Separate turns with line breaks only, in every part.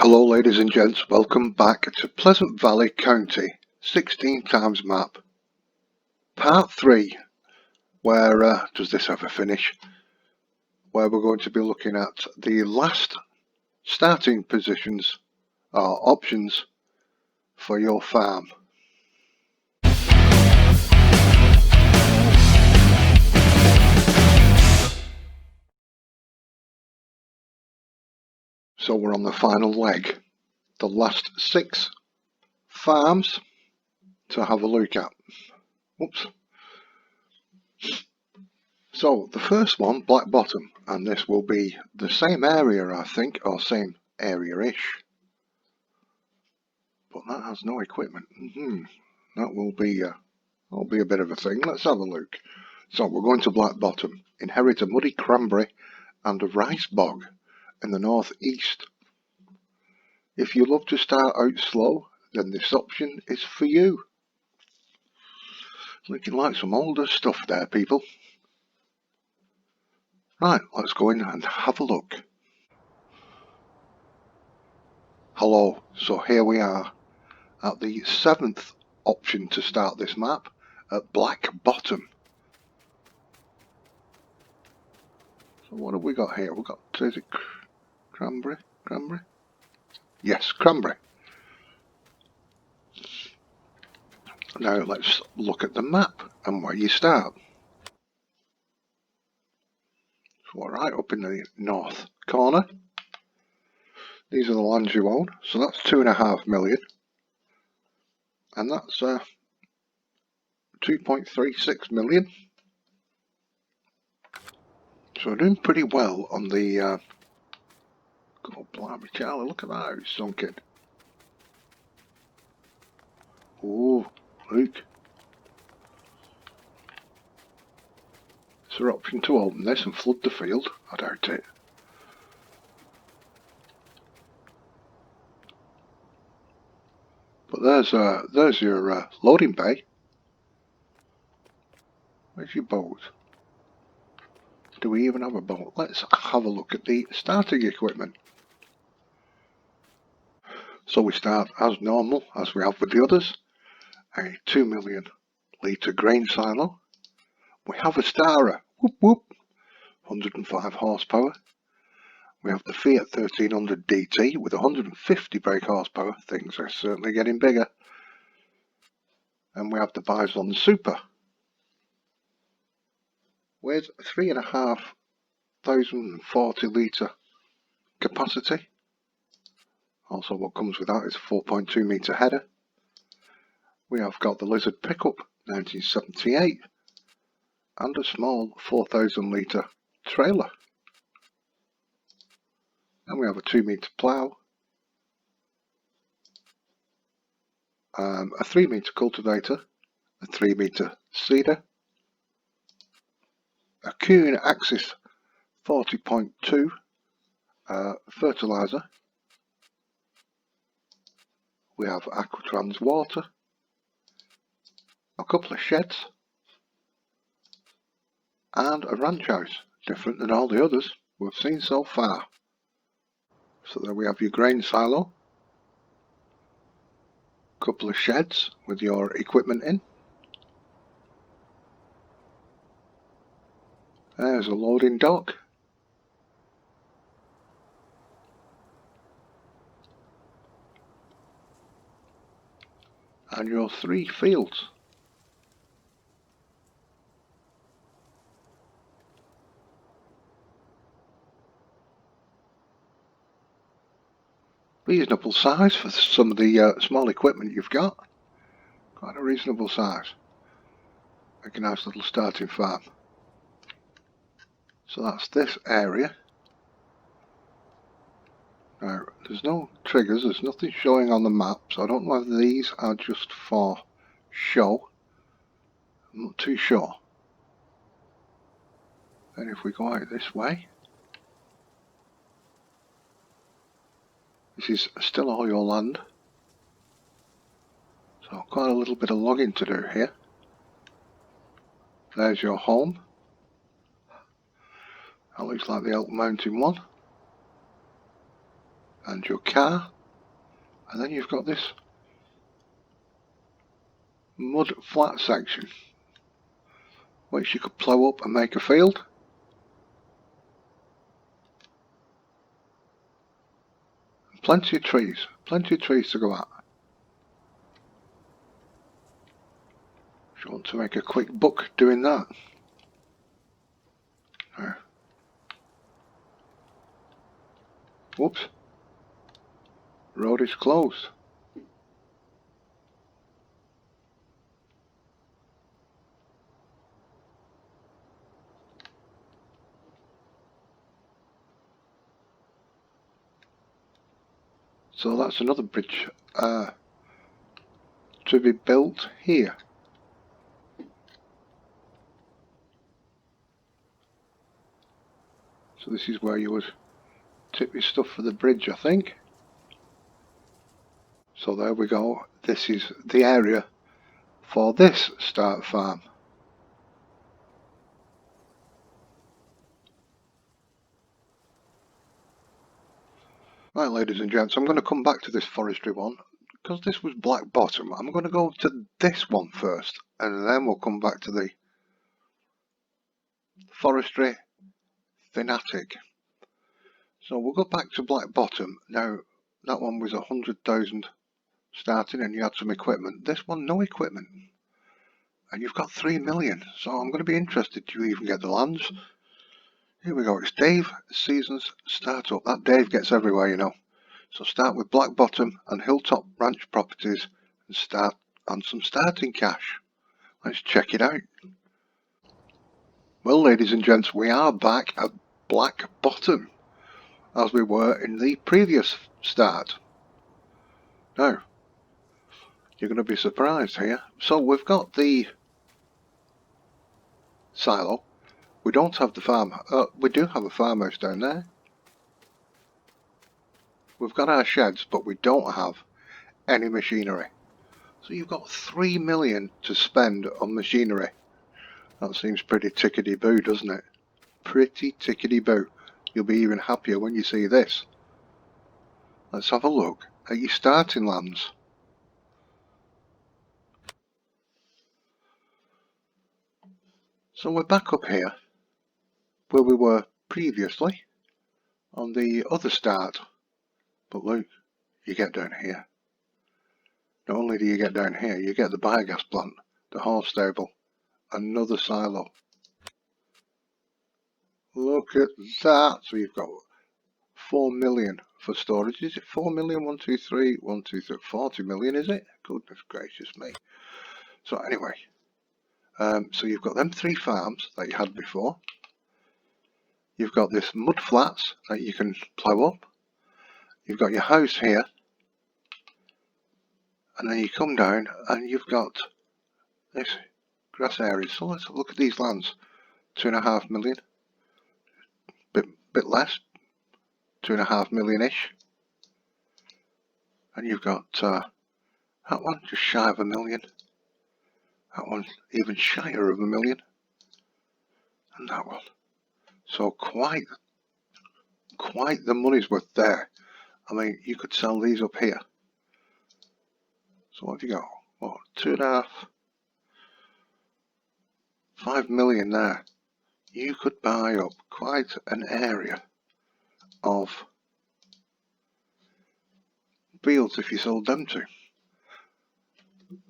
Hello ladies and gents, welcome back to Pleasant Valley County 16 times map. Part 3, where does this ever finish? Where we're going to be looking at the last starting positions or options for your farm. So we're on the final leg, the last 6 farms to have a look at. Oops. So the first one, Black Bottom, and this will be the same area I think, or same area-ish, but that has no equipment. That will be a bit of a thing. Let's have a look. So we're going to Black Bottom, inherit a muddy cranberry and a rice bog in the northeast. If you love to start out slow, then this option is for you. Looking like some older stuff there, people. Right, let's go in and have a look. Hello, so here we are at the 7th option to start this map at Black Bottom. So what have we got here? We've got, is it cranberry? Cranberry? Yes, cranberry. Now let's look at the map and where you start. So we're right up in the north corner. These are the lands you own, so that's 2.5 million. And that's 2.36 million. So we're doing pretty well on the God blimey, Charlie, look at that, it's sunken. Oh, look. Is there an option to open this and flood the field? I doubt it. But there's your loading bay. Where's your boat? Do we even have a boat? Let's have a look at the starting equipment. So we start as normal, as we have with the others. A 2 million litre grain silo. We have a Stara, whoop whoop, 105 horsepower. We have the Fiat 1300 DT with 150 brake horsepower. Things are certainly getting bigger. And we have the Bison Super with 3,540 litre capacity. Also what comes with that is a 4.2 metre header. We have got the Lizard pickup 1978 and a small 4,000 litre trailer. And we have a 2 metre plough, a 3 metre cultivator, a 3 metre seeder, a Kuhn Axis 40.2 fertiliser. We have Aquatrans water, a couple of sheds, and a ranch house, different than all the others we've seen so far. So there we have your grain silo, a couple of sheds with your equipment in. There's a loading dock. And your 3 fields. Reasonable size for some of the small equipment you've got. Quite a reasonable size. Like a nice little starting farm. So that's this area. Now, there's no triggers, there's nothing showing on the map, so I don't know whether these are just for show. I'm not too sure. And if we go out this way, this is still all your land. So quite a little bit of logging to do here. There's your home. That looks like the Elk Mountain one. and your car, and then you've got this mud flat section which you could plough up and make a field. Plenty of trees to go at. If you want to make a quick buck doing that. Whoops. Road is closed. So that's another bridge to be built here. So this is where you would tip your stuff for the bridge, I think. So there we go. This is the area for this start farm. Right, ladies and gents, I'm going to come back to this forestry one because this was black bottom. I'm going to go to this one first and then we'll come back to the forestry thin attic. So we'll go back to black bottom. Now that one was 100,000 starting and you had some equipment. This one, no equipment. And you've got 3 million. So I'm going to be interested. Do you even get the lands? Here we go. It's Dave Seasons Startup. That Dave gets everywhere, you know. So start with black bottom and hilltop ranch properties and start on some starting cash. Let's check it out. Well, ladies and gents, we are back at black bottom as we were in the previous start. Now, you're going to be surprised here. So we've got the silo. We don't have the farm. We do have a farmhouse down there. We've got our sheds, but we don't have any machinery. So you've got 3 million to spend on machinery. That seems pretty tickety-boo, doesn't it? Pretty tickety-boo. You'll be even happier when you see this. Let's have a look at your starting lands. So we're back up here where we were previously on the other start. But look, you get down here. Not only do you get down here, you get the biogas plant, the horse stable, another silo. Look at that. So you've got 4 million for storage. Is it 4 million? 1, 2, 3, 1, 2, 3, 40 million, is it? Goodness gracious me. So anyway, so you've got them 3 farms that you had before. You've got this mud flats that you can plough up. You've got your house here. And then you come down and you've got this grass area. So let's look at these lands. 2.5 million. Bit less. 2.5 million-ish. And you've got that one just shy of 1 million. That one even shyer of 1 million. And that one. So quite the money's worth there. I mean, you could sell these up here. So what have you got? What, 2.5, 5 million there. You could buy up quite an area of fields if you sold them to.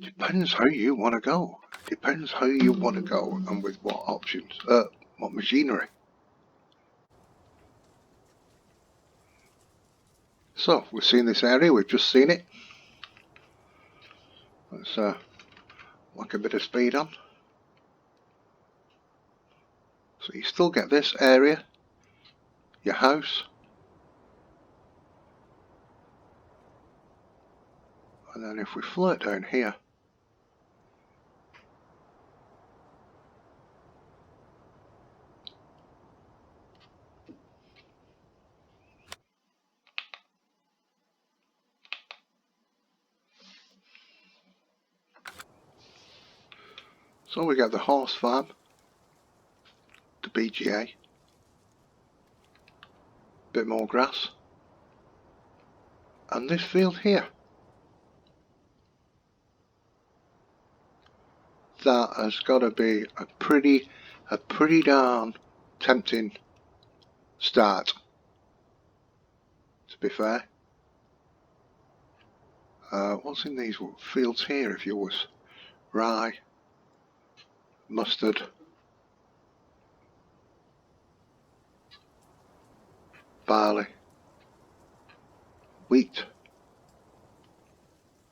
Depends how you want to go. Depends how you want to go and with what options, what machinery. So we've seen this area, we've just seen it. Let's whack a bit of speed on. So you still get this area, your house, and then if we flirt down here, so we get the horse farm, the BGA, bit more grass, And this field here, that has got to be a pretty darn tempting start, to be fair. What's in these fields here? If you was rye, mustard, barley, wheat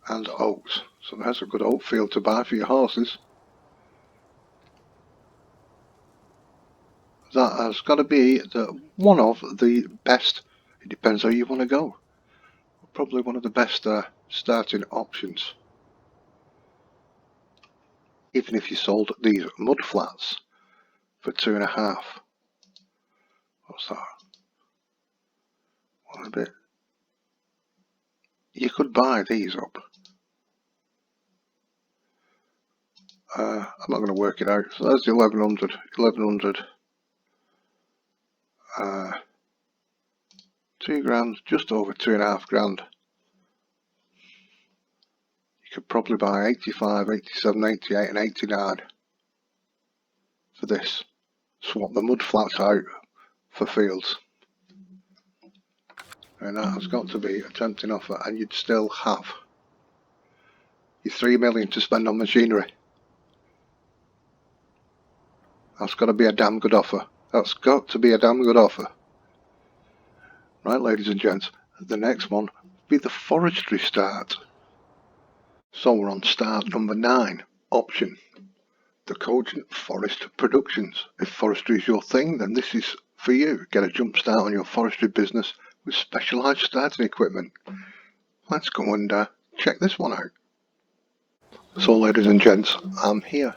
and oats. So there's a good oat field to buy for your horses. That has got to be one of the best, it depends how you want to go, probably one of the best starting options. Even if you sold these mud flats for 2.5. What's that? What a bit. You could buy these up. I'm not going to work it out. So that's 1100. 2 grand, just over 2.5 grand. You could probably buy 85, 87, 88 and 89 for this. Swap the mud flats out for fields. And that has got to be a tempting offer, and you'd still have your 3 million to spend on machinery. That's got to be a damn good offer. That's got to be a damn good offer. Right, ladies and gents, the next one will be the forestry start. So we're on start number 9, option, the Cogent Forest Productions. If forestry is your thing, then this is for you. Get a jump start on your forestry business with specialised starting equipment. Let's go and check this one out. So ladies and gents, I'm here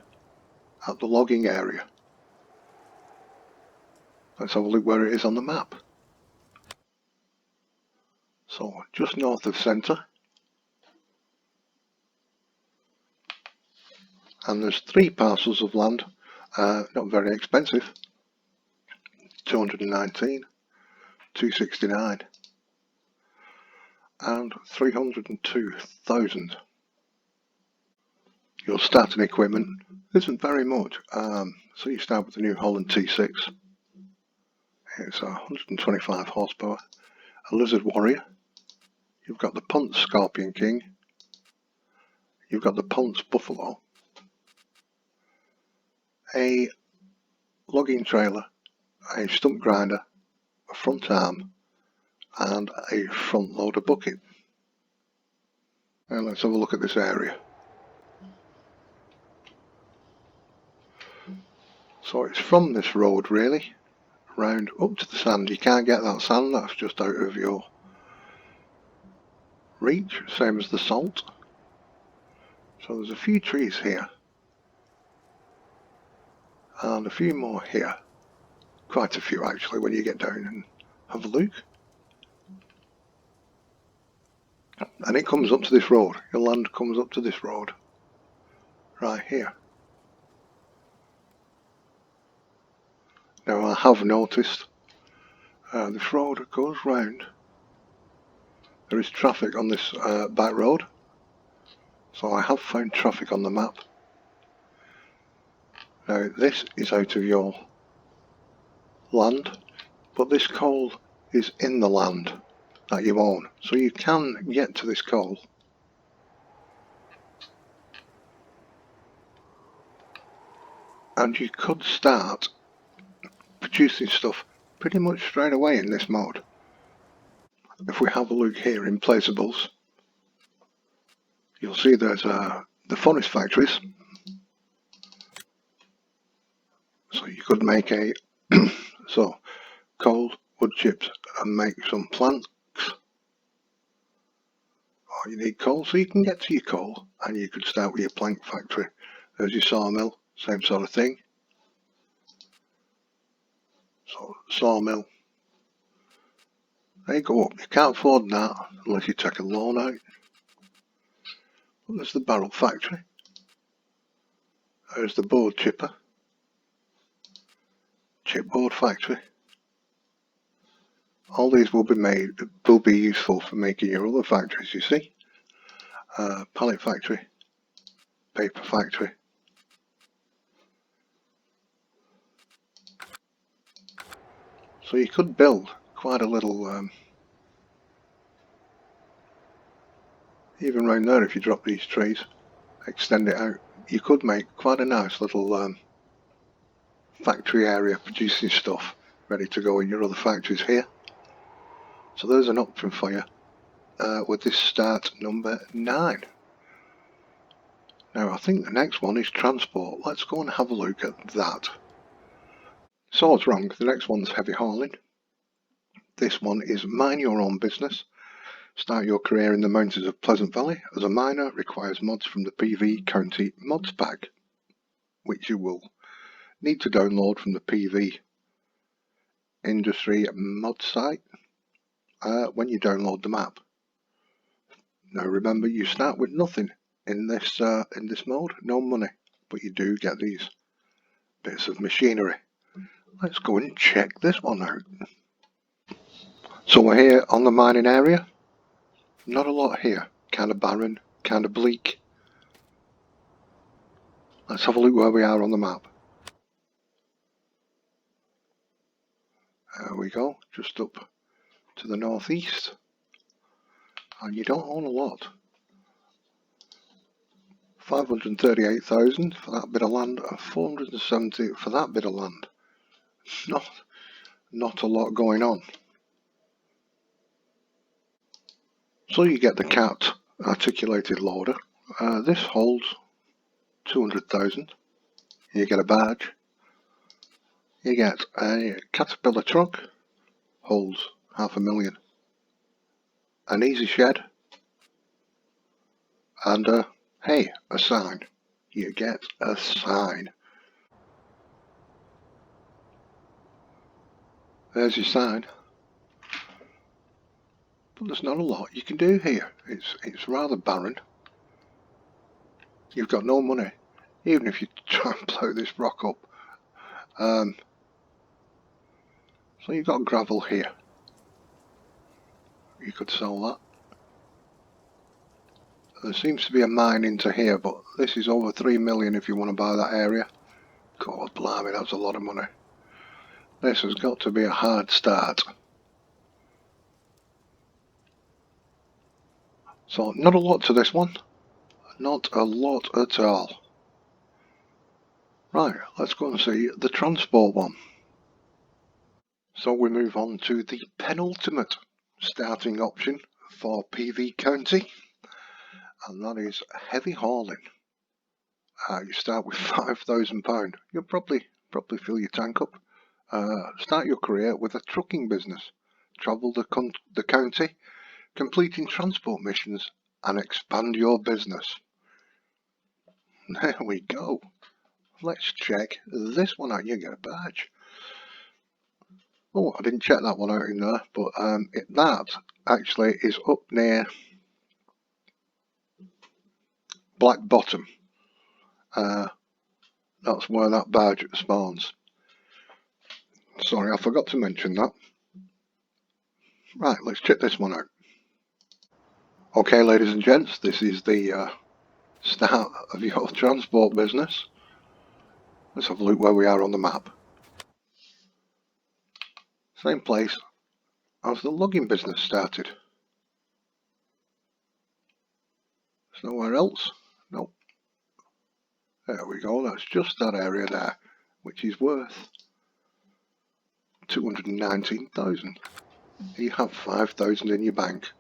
at the logging area. Let's have a look where it is on the map. So just north of centre, and there's 3 parcels of land, not very expensive, 219, 269 and 302,000. Your starting equipment isn't very much, so you start with the New Holland T6. It's 125 horsepower, a Lizard Warrior. You've got the Ponce Scorpion King, you've got the Ponce Buffalo, a logging trailer, a stump grinder, a front arm and a front loader bucket. And let's have a look at this area. So it's from this road really, round up to the sand. You can't get that sand, that's just out of your reach, same as the salt. So there's a few trees here and a few more here, quite a few actually when you get down and have a look. And it comes up to this road, your land comes up to this road right here. Now I have noticed this road goes round. There is traffic on this back road, so I have found traffic on the map. Now this is out of your land, but this coal is in the land that you own, so you can get to this coal. And you could start producing stuff pretty much straight away in this mode. If we have a look here in placeables, you'll see there's the forest factories. So you could make a so coal, wood chips and make some planks. Or you need coal, so you can get to your coal and you could start with your plank factory. There's your sawmill, same sort of thing. So sawmill, they go up. You can't afford that unless you take a loan out. But there's the barrel factory. There's the board chipper, chipboard factory, All these will be useful for making your other factories, you see. Pallet factory, paper factory. So you could build quite a little, even around there if you drop these trees, extend it out, you could make quite a nice little factory area producing stuff ready to go in your other factories here. So there's an option for you with this start number 9. Now I think the next one is transport. Let's go and have a look at that. So what's wrong? The next one's heavy hauling. This one is mind your own business. Start your career in the mountains of Pleasant Valley as a miner requires mods from the PV County mods pack, which you will need to download from the PV industry mod site when you download the map. Now remember, you start with nothing in this mode, no money, but you do get these bits of machinery. Let's go and check this one out. So we're here on the mining area. Not a lot here, kind of barren, kind of bleak. Let's have a look where we are on the map. There we go, just up to the northeast. And you don't own a lot. 538,000 for that bit of land, 470 for that bit of land. Not a lot going on. So you get the cat articulated loader. This holds 200,000. You get a badge. You get a Caterpillar truck, holds 500,000. An easy shed. And hey, a sign. You get a sign. There's your sign. But there's not a lot you can do here. It's rather barren. You've got no money, even if you try and plough this rock up. So you've got gravel here. You could sell that. There seems to be a mine into here, but this is over 3 million if you want to buy that area. God blimey, that's a lot of money. This has got to be a hard start. So not a lot to this one. Not a lot at all. Right, let's go and see the transport one. So we move on to the penultimate starting option for PV County, and that is heavy hauling. You start with £5,000. You'll probably fill your tank up. Start your career with a trucking business. Travel the county, completing transport missions, and expand your business. There we go. Let's check this one out. You get a badge. Oh, I didn't check that one out in there, but that actually is up near Black Bottom. That's where that badge spawns. Sorry, I forgot to mention that. Right, let's check this one out. Okay, ladies and gents, this is the start of your transport business. Let's have a look where we are on the map. Same place as the logging business started. There's nowhere else. Nope. There we go, that's just that area there, which is worth 219,000. You have 5,000 in your bank.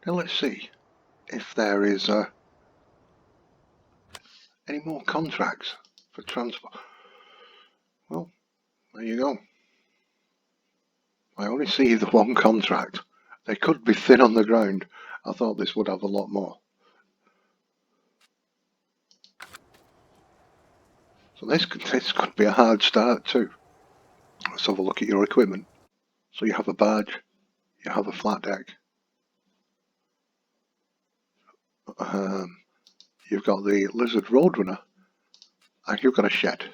Now let's see if there is any more contracts for transport. Well, there you go. I only see the one contract. They could be thin on the ground. I thought this would have a lot more. So this could be a hard start too. Let's have a look at your equipment. So you have a badge, you have a flat deck, you've got the Lizard Roadrunner, and you've got a shed.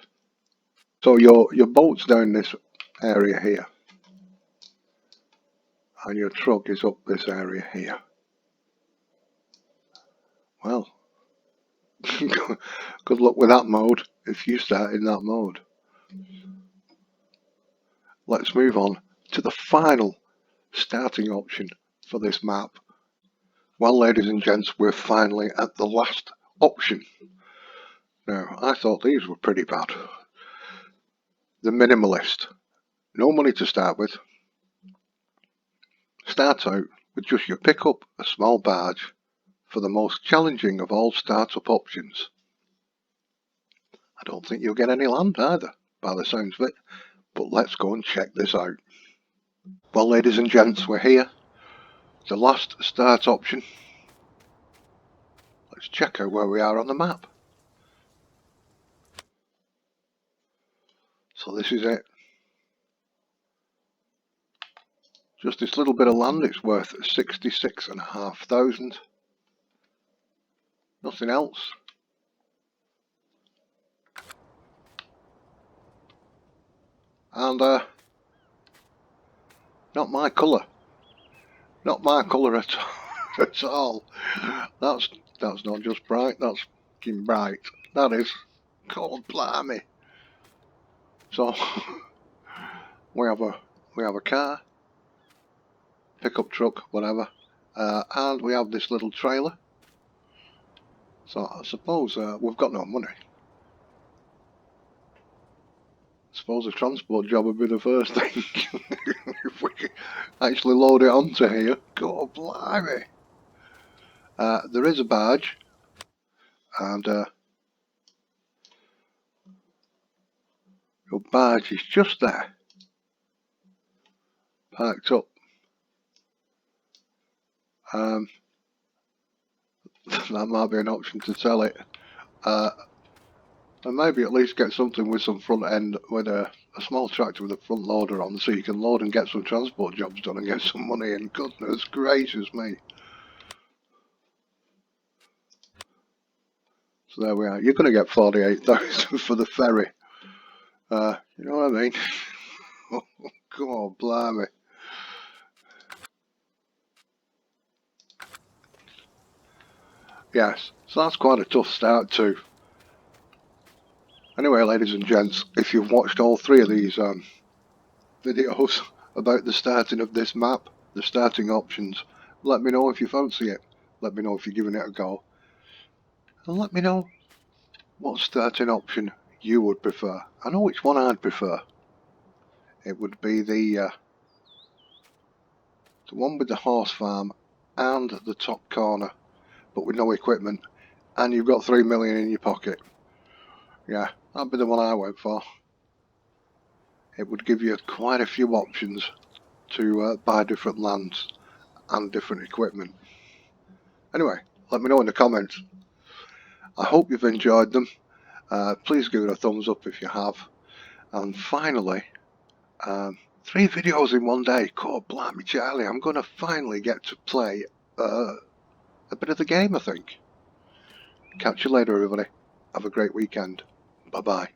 So your boat's down this area here. and your truck is up this area here. Well, good luck with that mode if you start in that mode. Let's move on to the final starting option for this map. Well, ladies and gents, we're finally at the last option. Now, I thought these were pretty bad. The Minimalist. No money to start with. Start out with just your pickup, a small barge, for the most challenging of all startup options. I don't think you'll get any land either, by the sounds of it, but let's go and check this out. Well, ladies and gents, we're here. The last start option. Let's check out where we are on the map. So this is it. Just this little bit of land, it's worth 66,500. Nothing else. And not my colour. Not my colour at all. That's not just bright, that's fucking bright. That is. God blimey. So we have a car, pickup truck, whatever, and we have this little trailer. So I suppose we've got no money. I suppose a transport job would be the first thing. If we could actually load it onto here. God blimey. There is a barge, and your barge is just there, parked up. That might be an option to sell it, and maybe at least get something with some front end, with a small tractor with a front loader on, so you can load and get some transport jobs done and get some money in. Goodness gracious me. So there we are. You're going to get 48,000 for the ferry. You know what I mean? God blimey. Yes, so that's quite a tough start too. Anyway, ladies and gents, if you've watched all three of these videos about the starting of this map, the starting options, let me know if you fancy it. Let me know if you're giving it a go. And let me know what starting option you would prefer. I know which one I'd prefer. It would be the one with the horse farm and the top corner, but with no equipment, and you've got 3 million in your pocket. Yeah, that'd be the one I went for. It would give you quite a few options to buy different lands and different equipment. Anyway, let me know in the comments. I hope you've enjoyed them. Please give it a thumbs up if you have. And finally, 3 videos in one day. God blimey Charlie, I'm going to finally get to play a bit of the game, I think. Catch you later, everybody. Have a great weekend. Bye bye.